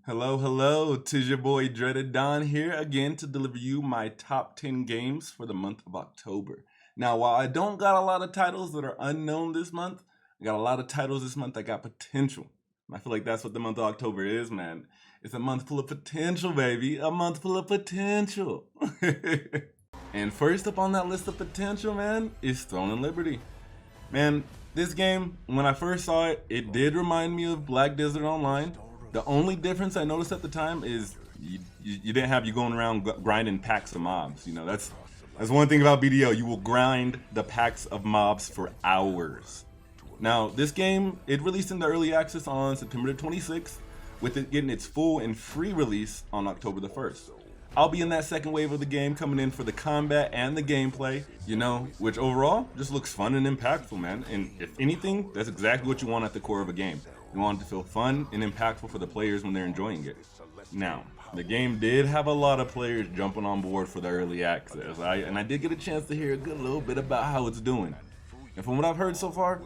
Hello, 'tis your boy Dreaded Don here again to deliver you my top 10 games for the month of October. Now, while I don't got a lot of titles that are unknown this month, I got a lot of titles this month that got potential. I feel like that's what the month of October is, man. It's a month full of potential, baby. A month full of potential. And first up on that list of potential, man, is Throne and Liberty. Man, this game, when I first saw it, it did remind me of Black Desert Online. The only difference I noticed at the time is you didn't have you going around grinding packs of mobs. You know, that's one thing about BDO. You will grind the packs of mobs for hours. Now, this game, it released into early access on September the 26th, with it getting its full and free release on October the 1st. I'll be in that second wave of the game, coming in for the combat and the gameplay, you know, which overall just looks fun and impactful, man. And if anything, that's exactly what you want at the core of a game. You want it to feel fun and impactful for the players when they're enjoying it. Now, the game did have a lot of players jumping on board for the early access, and I did get a chance to hear a good little bit about how it's doing. And from what I've heard so far,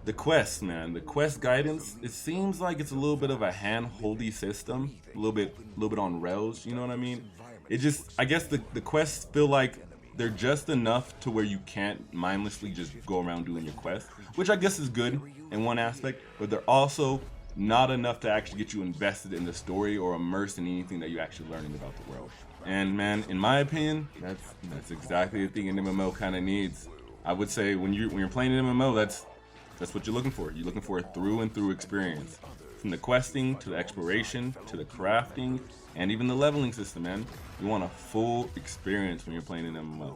the quests, man, the quest guidance, it seems like it's a little bit of a hand-holdy system, a little bit on rails, you know what I mean? It just, I guess the quests feel like they're just enough to where you can't mindlessly just go around doing your quest, which I guess is good in one aspect, but they're also not enough to actually get you invested in the story or immersed in anything that you're actually learning about the world. And man, in my opinion, that's exactly the thing an MMO kind of needs. I would say when you're playing an MMO, that's what you're looking for. You're looking for a through and through experience. From the questing, to the exploration, to the crafting, and even the leveling system, man. You want a full experience when you're playing an MMO.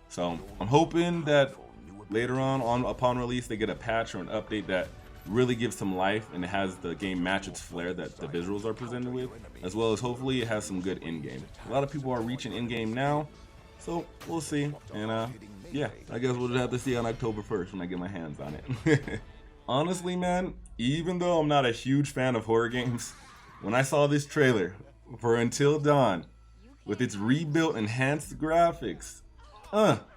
So I'm hoping that later on upon release, they get a patch or an update that really gives some life and it has the game match its flair that the visuals are presented with, as well as hopefully it has some good in-game. A lot of people are reaching in-game now, so we'll see. And yeah, I guess we'll just have to see on October 1st when I get my hands on it. Honestly, man, even though I'm not a huge fan of horror games, when I saw this trailer for Until Dawn with its rebuilt enhanced graphics,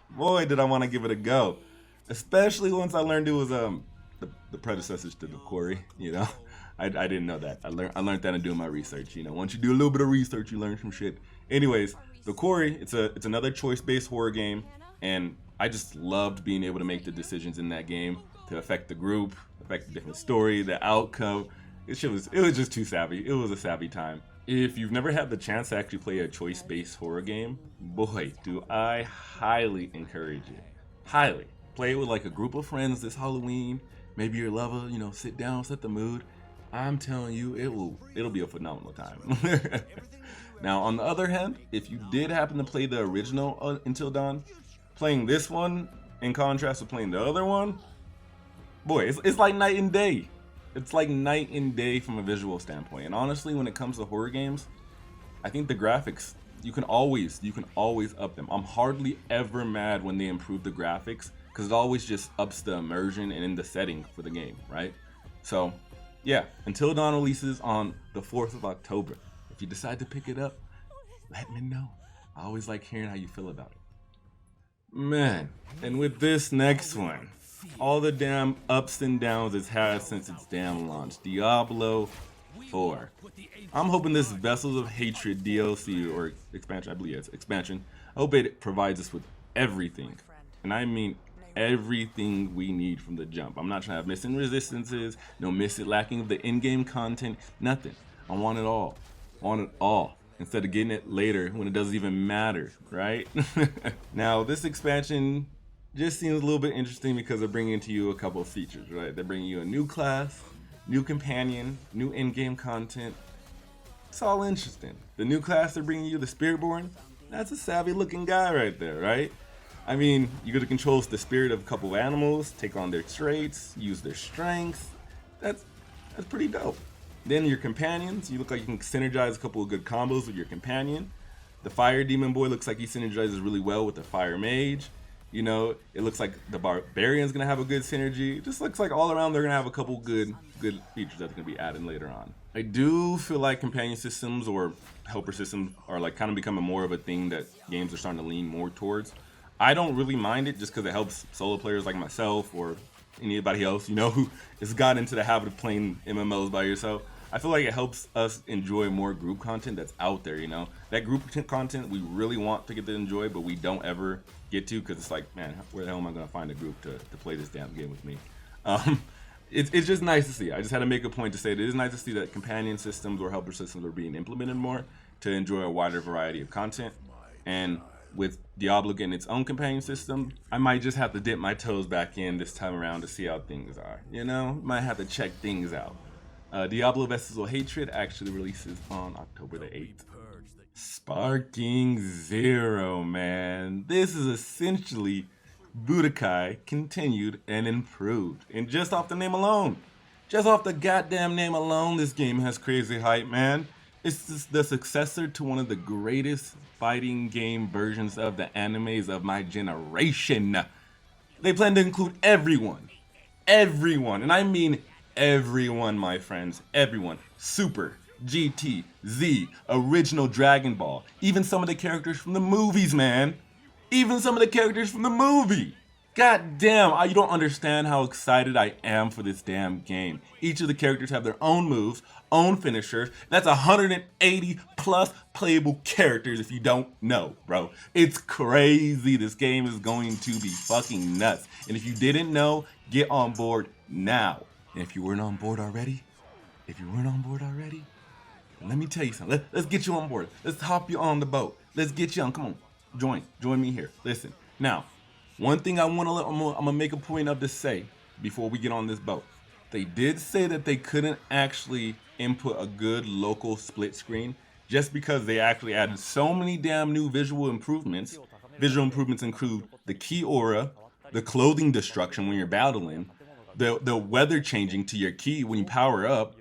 boy did I want to give it a go. Especially once I learned it was the predecessors to the Quarry, you know. I didn't know that. I learned that in doing my research, you know. Once you do a little bit of research, you learn some shit. Anyways, the Quarry, it's another choice-based horror game, and I just loved being able to make the decisions in that game to affect the group, affect the different story, the outcome. It was just too savvy. It was a savvy time. If you've never had the chance to actually play a choice-based horror game, boy, do I highly encourage it. Highly. Play it with like a group of friends this Halloween. Maybe your lover, you know, sit down, set the mood. I'm telling you, it'll be a phenomenal time. Now, on the other hand, if you did happen to play the original Until Dawn, playing this one in contrast to playing the other one, boy, it's like night and day. It's like night and day from a visual standpoint. And honestly, when it comes to horror games, I think the graphics, you can always up them. I'm hardly ever mad when they improve the graphics, because it always just ups the immersion and in the setting for the game, right? So yeah, Until Dawn releases on the 4th of October. If you decide to pick it up, let me know. I always like hearing how you feel about it. Man, and with this next one, all the damn ups and downs it's had since its damn launch, Diablo 4. I'm hoping this Vessels of Hatred DLC or expansion, I believe it's expansion. I hope it provides us with everything, and I mean everything we need from the jump. I'm not trying to have missing resistances, no lacking of the in-game content, nothing. I want it all. I want it all. Instead of getting it later when it doesn't even matter, right? Now, this expansion just seems a little bit interesting because they're bringing to you a couple of features, right? They're bringing you a new class, new companion, new in-game content. It's all interesting. The new class they're bringing you, the Spiritborn, that's a savvy looking guy right there, right? I mean, you get to control the spirit of a couple of animals, take on their traits, use their strengths. That's pretty dope. Then your companions, you look like you can synergize a couple of good combos with your companion. The Fire Demon Boy looks like he synergizes really well with the Fire Mage. You know, it looks like the Barbarian's gonna have a good synergy. It just looks like all around they're gonna have a couple good features that's gonna be added later on. I do feel like companion systems or helper systems are like kind of becoming more of a thing that games are starting to lean more towards. I don't really mind it just because it helps solo players like myself or anybody else, you know, who has gotten into the habit of playing MMOs by yourself. I feel like it helps us enjoy more group content that's out there, you know? That group content we really want to get to enjoy, but we don't ever get to, because it's like, man, where the hell am I going to find a group to play this damn game with me? It's just nice to see. I just had to make a point to say it is nice to see that companion systems or helper systems are being implemented more to enjoy a wider variety of content. And with Diablo getting its own companion system, I might just have to dip my toes back in this time around to see how things are. You know, might have to check things out. Diablo Vessels Hatred actually releases on October the 8th. Sparking Zero, man. This is essentially Budokai continued and improved. And just off the name alone, just off the goddamn name alone, this game has crazy hype, man. It's the successor to one of the greatest fighting game versions of the animes of my generation. They plan to include everyone, and I mean everyone, my friends, everyone. Super, GT, Z, original Dragon Ball, even some of the characters from the movies, man. Even some of the characters from the movie. God damn, you don't understand how excited I am for this damn game. Each of the characters have their own moves, own finishers. That's 180 plus playable characters if you don't know, bro. It's crazy. This game is going to be fucking nuts. And if you didn't know, get on board now. And if you weren't on board already, let me tell you something. Let's get you on board. Let's hop you on the boat. Let's get you on. Come on. Join me here. Listen. Now, one thing I'm gonna make a point of to say before we get on this boat. They did say that they couldn't actually input a good local split screen just because they actually added so many damn new visual improvements. Visual improvements include the key aura, the clothing destruction when you're battling, the weather changing to your key when you power up.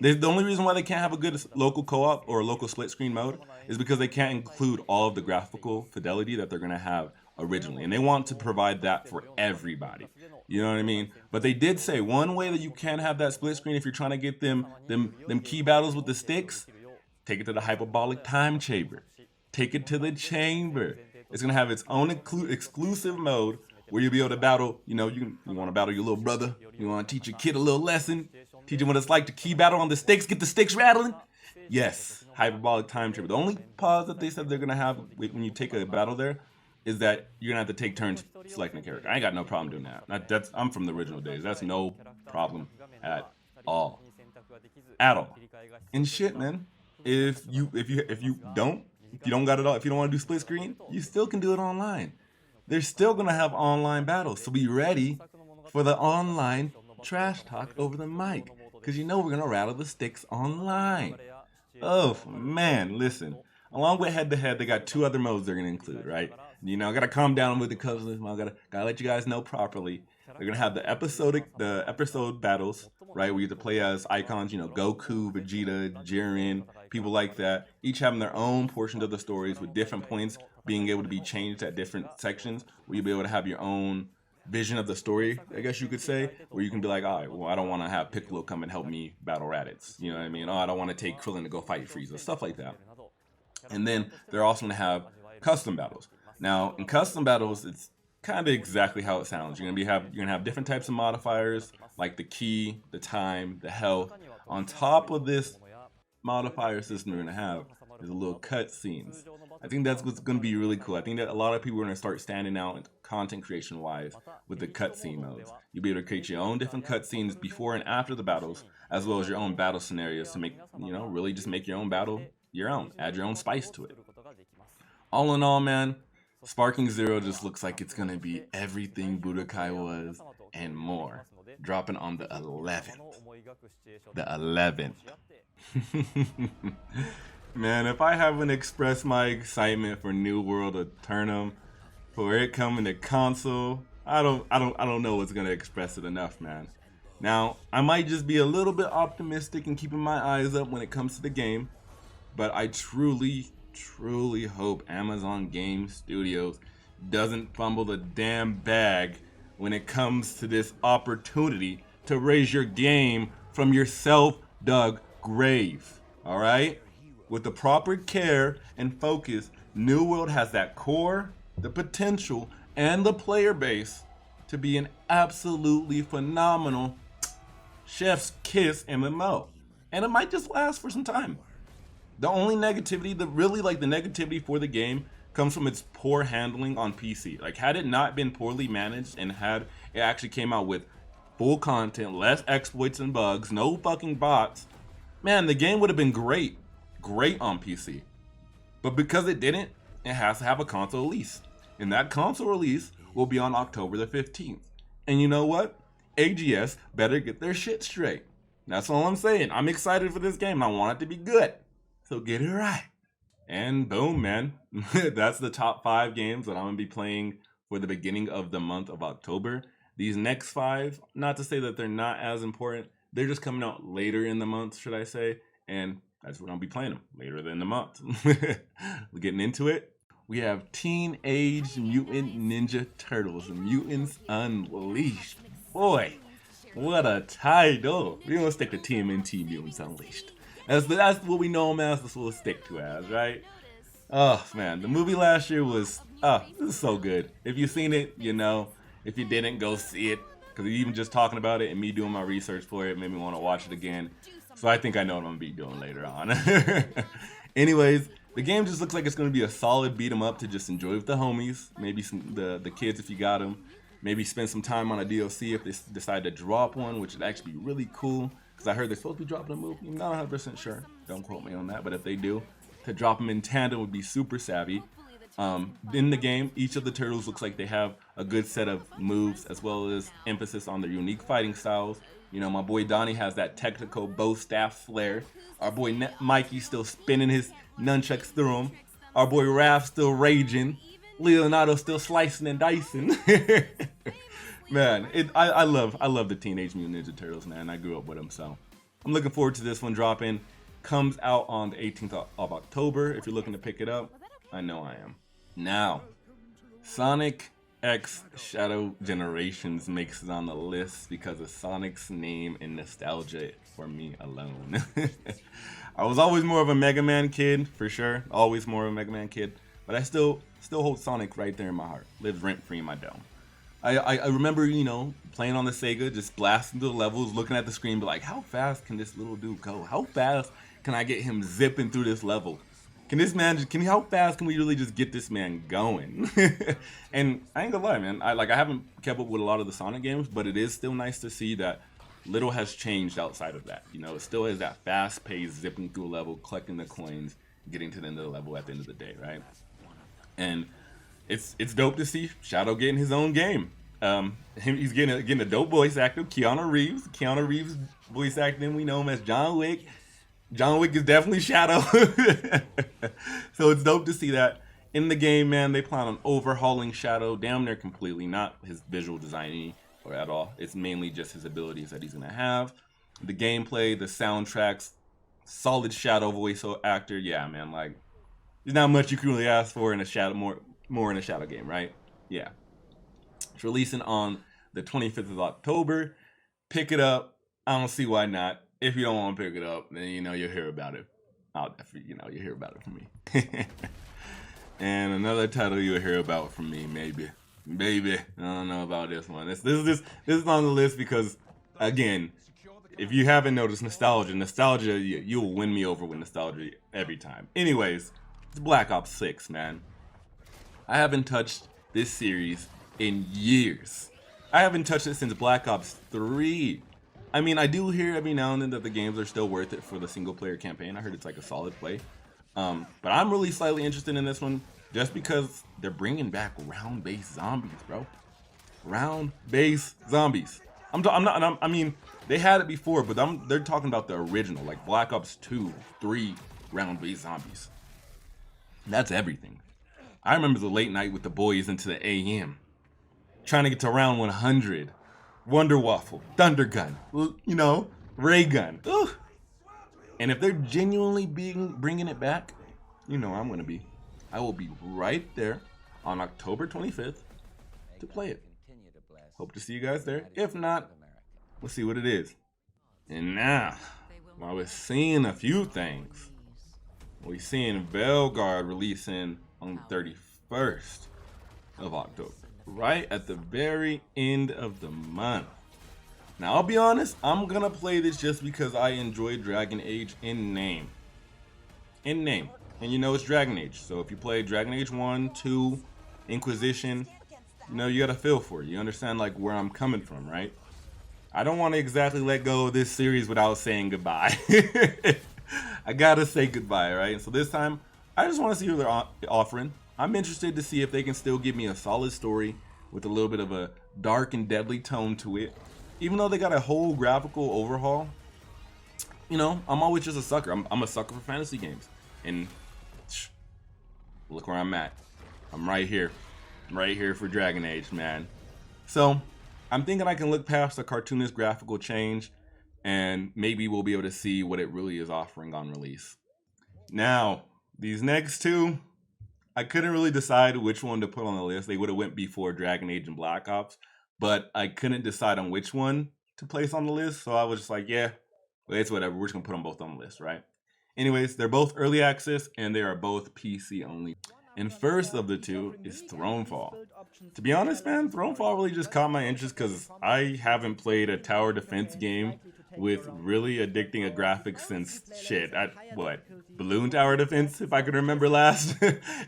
The only reason why they can't have a good local co-op or local split screen mode is because they can't include all of the graphical fidelity that they're going to have originally. And they want to provide that for everybody. You know what I mean? But they did say one way that you can have that split screen if you're trying to get them key battles with the sticks, take it to the hyperbolic time chamber. Take it to the chamber. It's going to have its own exclusive mode where you'll be able to battle, you know, you want to battle your little brother. You want to teach your kid a little lesson. Teach him what it's like to key battle on the sticks, get the sticks rattling. Yes, hyperbolic time chamber. The only pause that they said they're going to have when you take a battle there is that you're going to have to take turns selecting a character. I ain't got no problem doing that. I'm from the original days. That's no problem at all. At all. And shit, man. If you don't got it all, if you don't want to do split screen, you still can do it online. They're still going to have online battles. So be ready for the online trash talk over the mic. Because you know we're going to rattle the sticks online. Oh, man, listen. Along with head-to-head, they got two other modes they're going to include, right? You know, I got to calm down with the cousins. I got to let you guys know properly. They're going to have the episode battles, right? Where you have to play as icons, you know, Goku, Vegeta, Jiren, people like that. Each having their own portions of the stories with different points being able to be changed at different sections. Where you'll be able to have your own vision of the story, I guess you could say, where you can be like, all right, well, I don't want to have Piccolo come and help me battle Raditz. You know what I mean? Oh, I don't want to take Krillin to go fight Frieza, stuff like that. And then they're also going to have custom battles. Now, in custom battles, it's kind of exactly how it sounds. You're gonna have different types of modifiers, like the ki, the time, the health. On top of this modifier system you're gonna have is a little cut scenes. I think that's what's gonna be really cool. I think that a lot of people are gonna start standing out content creation wise with the cutscene modes. You'll be able to create your own different cutscenes before and after the battles, as well as your own battle scenarios to make, you know, really just make your own battle your own. Add your own spice to it. All in all, man, Sparking Zero just looks like it's gonna be everything Budokai was and more. Dropping on the 11th. The 11th. Man, if I haven't expressed my excitement for New World Aeternum, for it coming to console, I don't know what's gonna express it enough, man. Now, I might just be a little bit optimistic and keeping my eyes up when it comes to the game, but I truly hope Amazon Game Studios doesn't fumble the damn bag when it comes to this opportunity to raise your game from your self-dug grave. Alright? With the proper care and focus, New World has that core, the potential, and the player base to be an absolutely phenomenal Chef's Kiss MMO. And it might just last for some time. The only negativity, the negativity for the game comes from its poor handling on PC. Like, had it not been poorly managed and had it actually came out with full content, less exploits and bugs, no fucking bots, man, the game would have been great on PC. But because it didn't, it has to have a console release. And that console release will be on October the 15th. And you know what? AGS better get their shit straight. That's all I'm saying. I'm excited for this game. I want it to be good. So get it right. And boom, man. That's the top 5 games that I'm going to be playing for the beginning of the month of October. These next 5, not to say that they're not as important, they're just coming out later in the month, should I say. And that's when I'll be playing them, later in the month. We're getting into it. We have Teenage Mutant Ninja Turtles, Mutants Unleashed. Boy, what a title. We're going to stick to TMNT Mutants Unleashed. That's what we know them as, that's what we'll stick to as, right? Oh, man, the movie last year was, this is so good. If you've seen it, you know. If you didn't, go see it. Because even just talking about it and me doing my research for it made me want to watch it again. So I think I know what I'm going to be doing later on. Anyways, the game just looks like it's going to be a solid beat 'em up to just enjoy with the homies. Maybe the kids if you got them. Maybe spend some time on a DLC if they decide to drop one, which would actually be really cool. Because I heard they're supposed to be dropping a movie. I'm not 100% sure. Don't quote me on that. But if they do, to drop them in tandem would be super savvy. In the game, each of the turtles looks like they have a good set of moves as well as emphasis on their unique fighting styles. You know, my boy Donnie has that technical bow staff flair. Our boy Mikey's still spinning his nunchucks through him. Our boy Raph still raging. Leonardo still slicing and dicing. Man, I love the Teenage Mutant Ninja Turtles, man. I grew up with them, so I'm looking forward to this one dropping. Comes out on the 18th of October. If you're looking to pick it up, I know I am. Now, Sonic X Shadow Generations makes it on the list because of Sonic's name and nostalgia for me alone. I was always more of a Mega Man kid, for sure. Always more of a Mega Man kid. But I still hold Sonic right there in my heart. Lives rent-free in my dome. I remember, you know, playing on the Sega, just blasting through the levels, looking at the screen, be like, how fast can this little dude go? How fast can I get him zipping through this level? How fast can we really just get this man going? And I ain't gonna lie, man. I haven't kept up with a lot of the Sonic games, but it is still nice to see that little has changed outside of that. You know, it still has that fast pace, zipping through a level, collecting the coins, getting to the end of the level at the end of the day, right? And it's dope to see Shadow getting his own game. He's getting a dope voice actor, Keanu Reeves. Keanu Reeves voice acting, we know him as John Wick. John Wick is definitely Shadow. So it's dope to see that. In the game, man, they plan on overhauling Shadow damn near completely, not his visual design or at all. It's mainly just his abilities that he's going to have. The gameplay, the soundtracks, solid Shadow voice actor. Yeah, man, like, there's not much you can really ask for in a Shadow, more in a Shadow game, right? Yeah. It's releasing on the 25th of October. Pick it up. I don't see why not. If you don't want to pick it up, then you know you'll hear about it. You'll hear about it from me. And another title you'll hear about from me, maybe. I don't know about this one. This is on the list because, again, if you haven't noticed, nostalgia, you'll win me over with nostalgia every time. Anyways, it's Black Ops 6, man. I haven't touched this series in years. I haven't touched it since Black Ops 3. I mean, I do hear every now and then that the games are still worth it for the single-player campaign. I heard it's like a solid play. But I'm really slightly interested in this one just because they're bringing back round-based zombies, bro. Round-based zombies. I mean, they had it before, but they're talking about the original, like Black Ops 2, 3 round-based zombies. That's everything. I remember the late night with the boys into the AM, trying to get to round 100. Wonder Waffle, Thunder Gun, you know, Ray Gun. Ugh. And if they're genuinely bringing it back, you know I will be right there on October 25th to play it. Hope to see you guys there. If not, we'll see what it is. And now, while we're seeing a few things, we're seeing Veilguard releasing on the 31st of October. Right at the very end of the month. Now, I'll be honest, I'm gonna play this just because I enjoy Dragon Age in name. In name. And you know it's Dragon Age. So if you play Dragon Age 1, 2, Inquisition, you know you gotta feel for it. You understand like where I'm coming from, right? I don't want to exactly let go of this series without saying goodbye. I gotta say goodbye, right? And so this time, I just want to see what they're offering. I'm interested to see if they can still give me a solid story with a little bit of a dark and deadly tone to it. Even though they got a whole graphical overhaul, you know, I'm always just a sucker. I'm a sucker for fantasy games. And look where I'm at. I'm right here. I'm right here for Dragon Age, man. So I'm thinking I can look past the cartoonist graphical change and maybe we'll be able to see what it really is offering on release. Now, these next two, I couldn't really decide which one to put on the list. They would have went before Dragon Age and Black Ops, but I couldn't decide on which one to place on the list. So I was just like, yeah, well, it's whatever. We're just gonna put them both on the list, right? Anyways, they're both early access and they are both PC only. And first of the two is Thronefall. To be honest, man, Thronefall really just caught my interest because I haven't played a tower defense game with really addicting a graphics since Balloon Tower Defense, if I can remember last.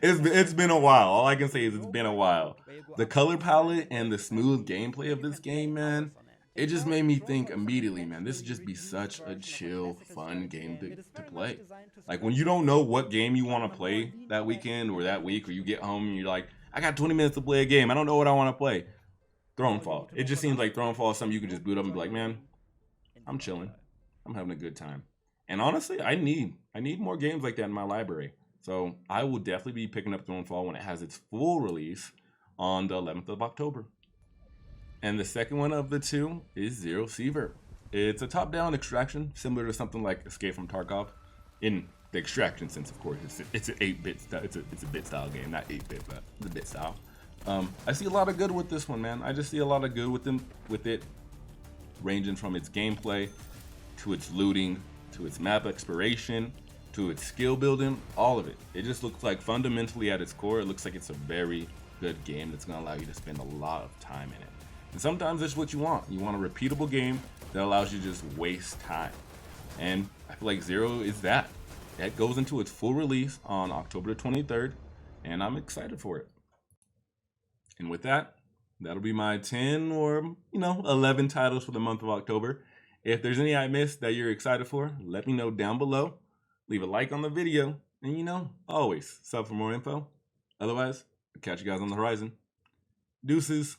It's been a while. All I can say is it's been a while. The color palette and the smooth gameplay of this game, man, it just made me think immediately, man, this would just be such a chill, fun game to play. Like when you don't know what game you want to play that weekend or that week, or you get home and you're like, I got 20 minutes to play a game. I don't know what I want to play. Thronefall. It just seems like Thronefall is something you can just boot up and be like, man, I'm chilling. I'm having a good time. And honestly, I need more games like that in my library. So I will definitely be picking up Thronefall when it has its full release on the 11th of October. And the second one of the two is Zero Sievert. It's a top-down extraction, similar to something like Escape from Tarkov, in the extraction sense, of course. It's an 8-bit style. It's a bit style game, not 8-bit, but the bit style. I see a lot of good with this one, man. I just see a lot of good with it, ranging from its gameplay to its looting to its map exploration to its skill building, all of it. It just looks like fundamentally at its core, it looks like it's a very good game that's gonna allow you to spend a lot of time in it. And sometimes that's what you want. You want a repeatable game that allows you to just waste time. And I feel like Zero is that. That goes into its full release on October the 23rd, and I'm excited for it. And with that, that'll be my 10 or, 11 titles for the month of October. If there's any I missed that you're excited for, let me know down below. Leave a like on the video, and always sub for more info. Otherwise, I'll catch you guys on the horizon. Deuces.